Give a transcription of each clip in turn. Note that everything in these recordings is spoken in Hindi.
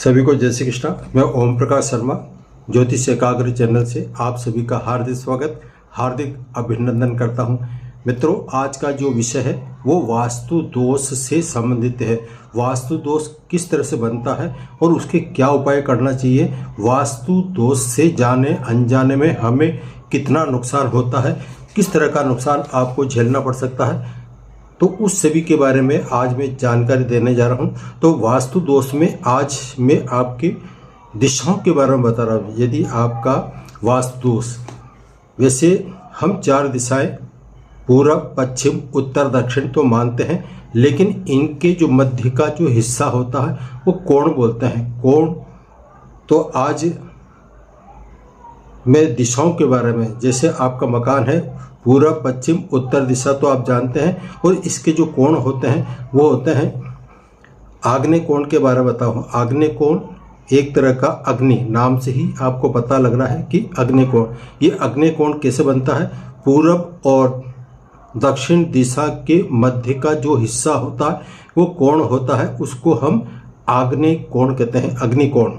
सभी को जय श्री कृष्णा। मैं ओम प्रकाश शर्मा ज्योतिष एकाग्र चैनल से आप सभी का हार्दिक स्वागत, हार्दिक अभिनंदन करता हूं। मित्रों, आज का जो विषय है वो वास्तु दोष से संबंधित है। वास्तु दोष किस तरह से बनता है और उसके क्या उपाय करना चाहिए, वास्तु दोष से जाने अनजाने में हमें कितना नुकसान होता है, किस तरह का नुकसान आपको झेलना पड़ सकता है, तो उस सभी के बारे में आज मैं जानकारी देने जा रहा हूं। तो वास्तु दोष में आज मैं आपके दिशाओं के बारे में बता रहा हूं। यदि आपका वास्तु दोष, वैसे हम 4 दिशाएं पूरब, पश्चिम, उत्तर, दक्षिण तो मानते हैं, लेकिन इनके जो मध्य का जो हिस्सा होता है वो कोण बोलते हैं। कोण, तो आज मैं दिशाओं के बारे में, जैसे आपका मकान है पूरब, पश्चिम, उत्तर दिशा तो आप जानते हैं, और इसके जो कोण होते हैं वो होते हैं आग्नेय कोण के बारे में बताऊँ। आग्नेय कोण एक तरह का अग्नि, नाम से ही आपको पता लग रहा है कि अग्नि कोण। ये अग्नि कोण कैसे बनता है? पूरब और दक्षिण दिशा के मध्य का जो हिस्सा होता है वो कोण होता है, उसको हम आग्नेय कोण कहते हैं, अग्निकोण।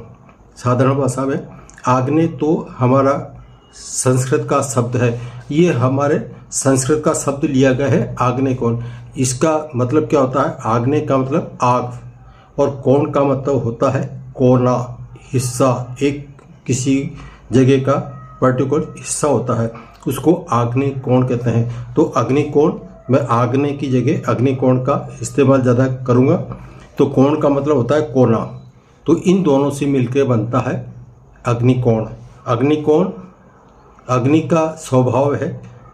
साधारण भाषा में आग्नेय तो हमारा संस्कृत का शब्द है, ये हमारे संस्कृत का शब्द लिया गया है आग्नेय कोण। इसका मतलब क्या होता है? आग्नेय का मतलब आग, और कोण का मतलब होता है कोना, हिस्सा, एक किसी जगह का पर्टिकुलर हिस्सा होता है, उसको आग्नेय कोण कहते हैं। तो अग्निकोण, मैं आग्नेय की जगह अग्निकोण का इस्तेमाल ज़्यादा करूँगा। तो कोण का मतलब होता है कोना, तो इन दोनों से मिलकर बनता है अग्निकोण। अग्निकोण, अग्नि का स्वभाव है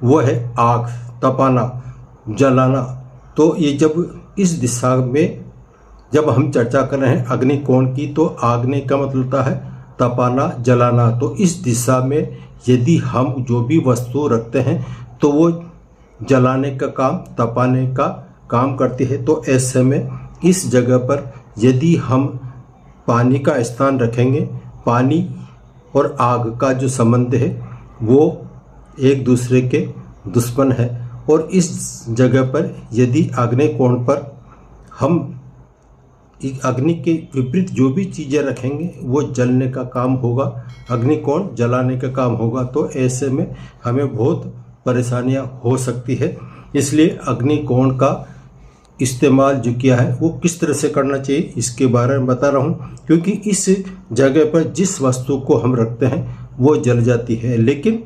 वो है आग, तपाना, जलाना। तो ये जब इस दिशा में जब हम चर्चा कर रहे हैं अग्निकोण की, तो आग्नेय का मतलब होता है तपाना, जलाना। तो इस दिशा में यदि हम जो भी वस्तु रखते हैं तो वो जलाने का काम, तपाने का काम करती है। तो ऐसे में इस जगह पर यदि हम पानी का स्थान रखेंगे, पानी और आग का जो संबंध है वो एक दूसरे के दुश्मन है, और इस जगह पर यदि आग्नेय कोण पर हम अग्नि के विपरीत जो भी चीज़ें रखेंगे वो जलने का काम होगा, अग्निकोण जलाने का काम होगा। तो ऐसे में हमें बहुत परेशानियां हो सकती है। इसलिए अग्निकोण का इस्तेमाल जो किया है वो किस तरह से करना चाहिए इसके बारे में बता रहा हूँ, क्योंकि इस जगह पर जिस वस्तु को हम रखते हैं वो जल जाती है, लेकिन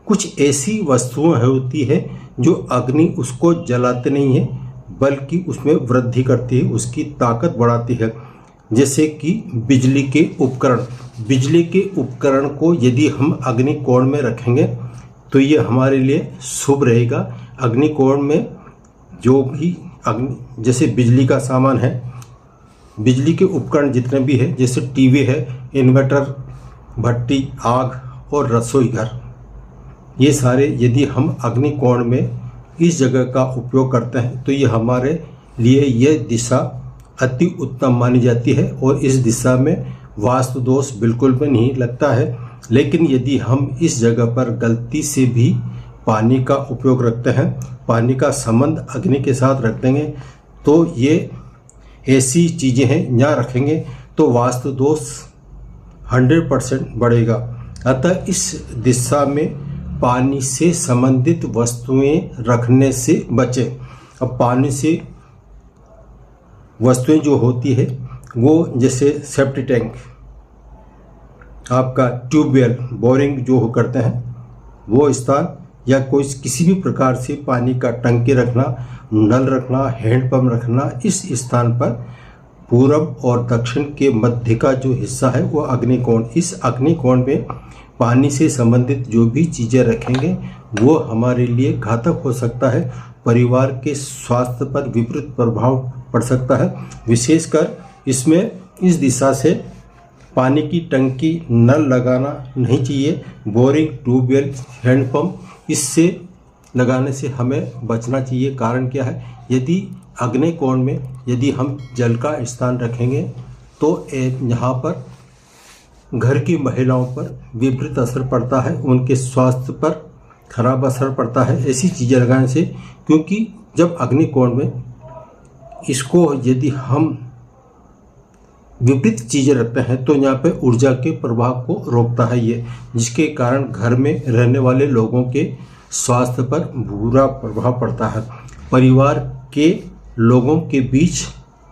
कुछ ऐसी वस्तुएं होती है जो अग्नि उसको जलाते नहीं है, बल्कि उसमें वृद्धि करती है, उसकी ताकत बढ़ाती है। जैसे कि बिजली के उपकरण, बिजली के उपकरण को यदि हम अग्निकोण में रखेंगे तो ये हमारे लिए शुभ रहेगा। अग्निकोण में जो भी जैसे बिजली का सामान है, बिजली के उपकरण जितने भी है, जैसे टीवी है, इन्वर्टर, भट्टी, आग और रसोई घर, ये सारे यदि हम अग्निकोण में इस जगह का उपयोग करते हैं तो ये हमारे लिए ये दिशा अति उत्तम मानी जाती है, और इस दिशा में वास्तु दोष बिल्कुल भी नहीं लगता है। लेकिन यदि हम इस जगह पर गलती से भी पानी का उपयोग रखते हैं, पानी का संबंध अग्नि के साथ रख देंगे, तो ये ऐसी चीज़ें हैं यहाँ रखेंगे तो वास्तु दोष 100% बढ़ेगा। अतः इस दिशा में पानी से संबंधित वस्तुएं रखने से बचें। अब पानी से वस्तुएं जो होती है वो जैसे सेप्टी टैंक, आपका ट्यूबवेल, बोरिंग जो करते हैं वो स्थान, या कोई किसी भी प्रकार से पानी का टंकी रखना, नल रखना, हैंडपंप रखना, इस स्थान पर पूरब और दक्षिण के मध्य का जो हिस्सा है वो अग्निकोण। इस अग्निकोण में पानी से संबंधित जो भी चीज़ें रखेंगे वो हमारे लिए घातक हो सकता है, परिवार के स्वास्थ्य पर विपरीत प्रभाव पड़ सकता है। विशेषकर इसमें इस दिशा से पानी की टंकी, नल लगाना नहीं चाहिए। बोरिंग, ट्यूबवेल, हैंडपंप, इससे लगाने से हमें बचना चाहिए। कारण क्या है? यदि अग्नि कोण में यदि हम जल का स्थान रखेंगे तो यहाँ पर घर की महिलाओं पर विपरीत असर पड़ता है, उनके स्वास्थ्य पर खराब असर पड़ता है ऐसी चीज़ें लगाने से। क्योंकि जब अग्निकोण में इसको यदि हम विपरीत चीज़ें रखते हैं तो यहाँ पे ऊर्जा के प्रवाह को रोकता है ये, जिसके कारण घर में रहने वाले लोगों के स्वास्थ्य पर बुरा प्रभाव पड़ता है। परिवार के लोगों के बीच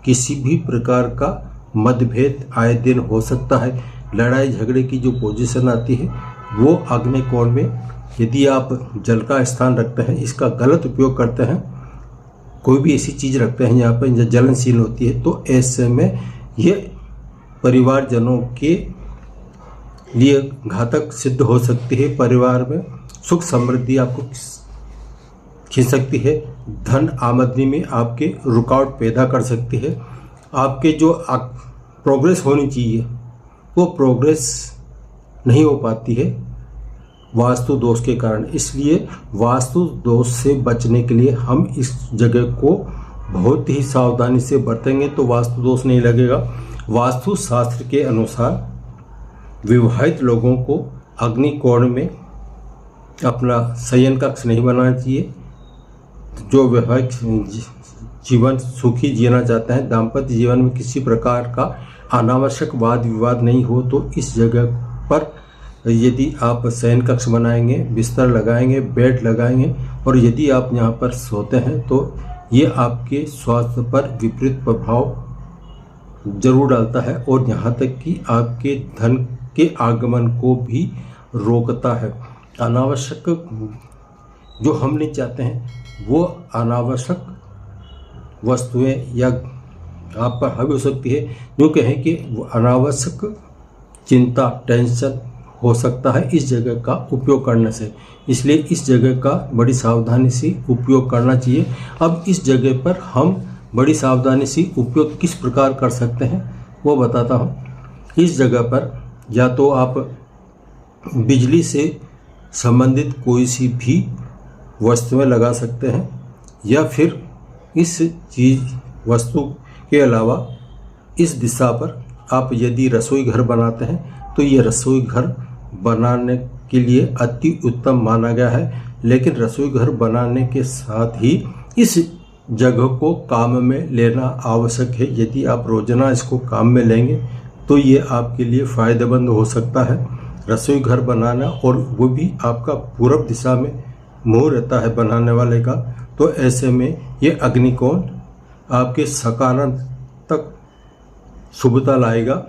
किसी भी प्रकार का मतभेद आए दिन हो सकता है। लड़ाई झगड़े की जो पोजीशन आती है वो आग्नेय कोण में, यदि आप जल का स्थान रखते हैं, इसका गलत उपयोग करते हैं, कोई भी ऐसी चीज़ रखते हैं यहाँ पर जो जलनशील होती है, तो ऐसे में ये परिवारजनों के लिए घातक सिद्ध हो सकती है। परिवार में सुख समृद्धि आपको खींच सकती है। धन आमदनी में आपके रुकावट पैदा कर सकती है। आपके जो प्रोग्रेस होनी चाहिए वो प्रोग्रेस नहीं हो पाती है वास्तु दोष के कारण। इसलिए वास्तु दोष से बचने के लिए हम इस जगह को बहुत ही सावधानी से बरतेंगे तो वास्तु दोष नहीं लगेगा। वास्तु शास्त्र के अनुसार विवाहित लोगों को अग्नि कोण में अपना शयन कक्ष नहीं बनाना चाहिए। जो वैवाहिक जीवन सुखी जीना चाहते हैं, दाम्पत्य जीवन में किसी प्रकार का अनावश्यक वाद विवाद नहीं हो, तो इस जगह पर यदि आप शयन कक्ष बनाएंगे, बिस्तर लगाएंगे, बेड लगाएंगे और यदि आप यहाँ पर सोते हैं तो ये आपके स्वास्थ्य पर विपरीत प्रभाव जरूर डालता है और यहाँ तक कि आपके धन के आगमन को भी रोकता है। अनावश्यक जो हम नहीं चाहते हैं वो अनावश्यक वस्तुएं या आप पर हावी हो सकती है, जो कहें कि अनावश्यक चिंता, टेंशन हो सकता है इस जगह का उपयोग करने से। इसलिए इस जगह का बड़ी सावधानी से उपयोग करना चाहिए। अब इस जगह पर हम बड़ी सावधानी से उपयोग किस प्रकार कर सकते हैं वो बताता हूँ। इस जगह पर या तो आप बिजली से संबंधित कोई सी भी वस्तुएं लगा सकते हैं, या फिर इस वस्तु के अलावा इस दिशा पर आप यदि रसोई घर बनाते हैं तो ये रसोई घर बनाने के लिए अति उत्तम माना गया है। लेकिन रसोई घर बनाने के साथ ही इस जगह को काम में लेना आवश्यक है। यदि आप रोजाना इसको काम में लेंगे तो ये आपके लिए फ़ायदेमंद हो सकता है। रसोई घर बनाना, और वो भी आपका पूर्व दिशा में मुंह रहता है बनाने वाले का, तो ऐसे में ये अग्निकोण आपके सकारात्मक शुभता लाएगा।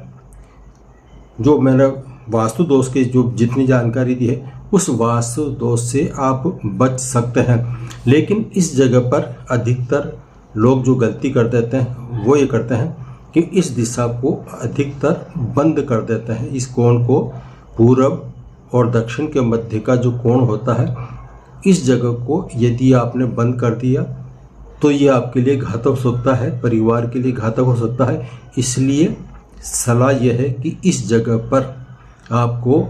जो मैंने वास्तु दोष के जो जितनी जानकारी दी है उस वास्तु दोष से आप बच सकते हैं। लेकिन इस जगह पर अधिकतर लोग जो गलती कर देते हैं वो ये करते हैं कि इस दिशा को अधिकतर बंद कर देते हैं। इस कोण को पूरब और दक्षिण के मध्य का जो कोण होता है, इस जगह को यदि आपने बंद कर दिया तो ये आपके लिए घातक हो सकता है, परिवार के लिए घातक हो सकता है। इसलिए सलाह यह है कि इस जगह पर आपको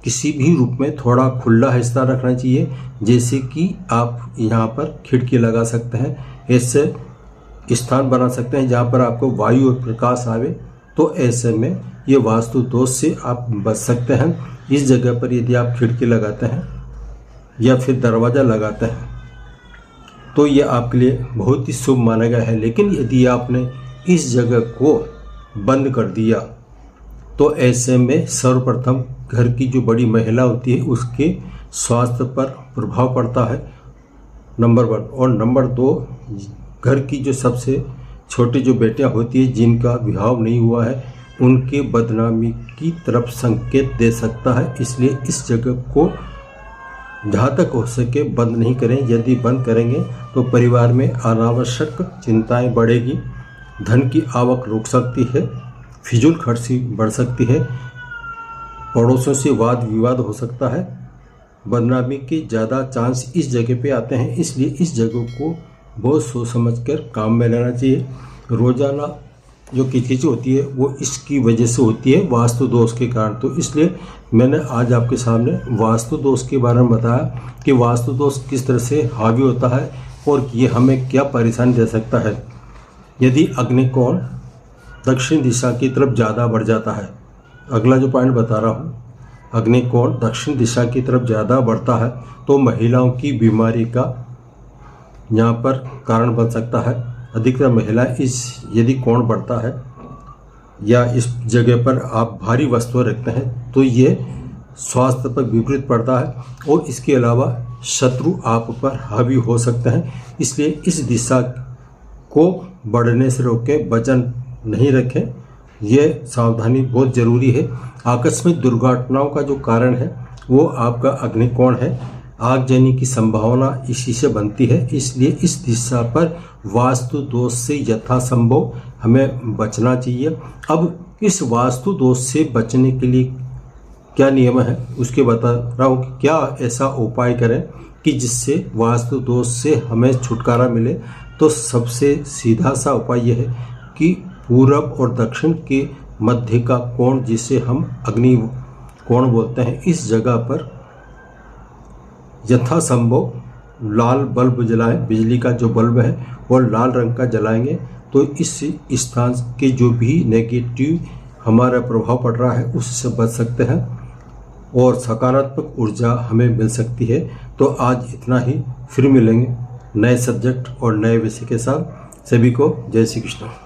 किसी भी रूप में थोड़ा खुला हिस्सा रखना चाहिए, जैसे कि आप यहाँ पर खिड़की लगा सकते हैं, ऐसे स्थान बना सकते हैं जहाँ पर आपको वायु और प्रकाश आवे, तो ऐसे में ये वास्तु दोष से आप बच सकते हैं। इस जगह पर यदि आप खिड़की लगाते हैं या फिर दरवाज़ा लगाते हैं तो ये आपके लिए बहुत ही शुभ माना गया है। लेकिन यदि आपने इस जगह को बंद कर दिया तो ऐसे में सर्वप्रथम घर की जो बड़ी महिला होती है उसके स्वास्थ्य पर प्रभाव पड़ता है, नंबर 1। और नंबर 2, घर की जो सबसे छोटी जो बेटियां होती है जिनका विवाह नहीं हुआ है, उनके बदनामी की तरफ संकेत दे सकता है। इसलिए इस जगह को जहाँ तक हो सके बंद नहीं करें। यदि बंद करेंगे तो परिवार में अनावश्यक चिंताएं बढ़ेगी, धन की आवक रुक सकती है, फिजूल खर्ची बढ़ सकती है, पड़ोसियों से वाद विवाद हो सकता है, बदनामी के ज़्यादा चांस इस जगह पे आते हैं। इसलिए इस जगह को बहुत सोच समझ कर काम में लेना चाहिए। रोज़ाना जो किचकिच होती है वो इसकी वजह से होती है, वास्तु दोष के कारण। तो इसलिए मैंने आज आपके सामने वास्तु दोष के बारे में बताया कि वास्तु दोष किस तरह से हावी होता है और ये हमें क्या परेशानी दे सकता है। यदि अग्निकोण दक्षिण दिशा की तरफ ज़्यादा बढ़ जाता है, अगला जो पॉइंट बता रहा हूँ, अग्निकोण दक्षिण दिशा की तरफ ज़्यादा बढ़ता है तो महिलाओं की बीमारी का यहाँ पर कारण बन सकता है। अधिकतर महिला इस यदि कोण बढ़ता है या इस जगह पर आप भारी वस्तुएं रखते हैं तो ये स्वास्थ्य पर विपरीत पड़ता है और इसके अलावा शत्रु आप पर हावी हो सकते हैं। इसलिए इस दिशा को बढ़ने से रोकें, वजन नहीं रखें, यह सावधानी बहुत ज़रूरी है। आकस्मिक दुर्घटनाओं का जो कारण है वो आपका अग्निकोण है। आगजनी की संभावना इसी से बनती है, इसलिए इस दिशा पर वास्तु दोष से यथासंभव हमें बचना चाहिए। अब इस वास्तु दोष से बचने के लिए क्या नियम है उसके बता रहा हूँ कि क्या ऐसा उपाय करें कि जिससे वास्तु दोष से हमें छुटकारा मिले। तो सबसे सीधा सा उपाय यह है कि पूरब और दक्षिण के मध्य का कोण, जिसे हम अग्नि कोण बोलते हैं, इस जगह पर यथासंभव लाल बल्ब जलाएं। बिजली का जो बल्ब है वो लाल रंग का जलाएंगे तो इस स्थान के जो भी नेगेटिव हमारा प्रभाव पड़ रहा है उससे बच सकते हैं और सकारात्मक ऊर्जा हमें मिल सकती है। तो आज इतना ही, फिर मिलेंगे नए सब्जेक्ट और नए विषय के साथ। सभी को जय श्री कृष्ण।